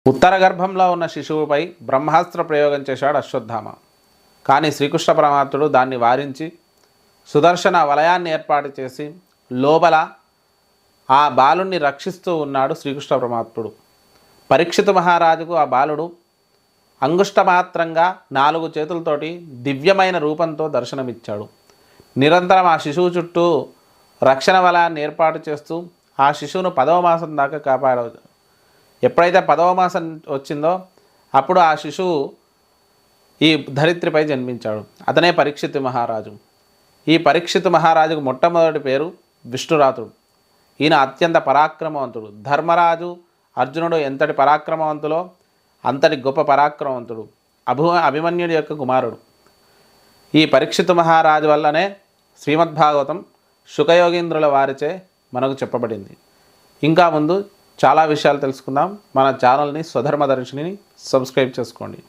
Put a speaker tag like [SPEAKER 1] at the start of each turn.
[SPEAKER 1] ఉత్తర గర్భంలో ఉన్న శిశువుపై బ్రహ్మాస్త్ర ప్రయోగం చేశాడు అశ్వత్థామ. కానీ శ్రీకృష్ణ పరమాత్ముడు దాన్ని వారించి సుదర్శన వలయాన్ని ఏర్పాటు చేసి లోపల ఆ బాలుణ్ణి రక్షిస్తూ ఉన్నాడు శ్రీకృష్ణ పరమాత్ముడు. పరీక్షితు మహారాజుకు ఆ బాలుడు అంగుష్టమాత్రంగా 4 చేతులతోటి దివ్యమైన రూపంతో దర్శనమిచ్చాడు. నిరంతరం ఆ శిశువు చుట్టూ రక్షణ వలయాన్ని ఏర్పాటు చేస్తూ ఆ శిశువును 10వ మాసం దాకా కాపాడాడు. ఎప్పుడైతే 10వ మాసం వచ్చిందో అప్పుడు ఆ శిశువు ఈ ధరిత్రిపై జన్మించాడు. అతనే పరీక్షితు మహారాజు. ఈ పరీక్షితు మహారాజుకు మొట్టమొదటి పేరు విష్ణురాతుడు. ఈయన అత్యంత పరాక్రమవంతుడు. ధర్మరాజు అర్జునుడు ఎంతటి పరాక్రమవంతులో అంతటి గొప్ప పరాక్రమవంతుడు. అభిమన్యుడి యొక్క కుమారుడు. ఈ పరీక్షితు మహారాజు వల్లనే శ్రీమద్భాగవతం శుకయోగీంద్రుల వారిచే మనకు చెప్పబడింది. ఇంకా ముందు చాలా విషయాలు తెలుసుకుందాం. మన ఛానల్ని స్వధర్మదర్శినిని సబ్స్క్రైబ్ చేసుకోండి.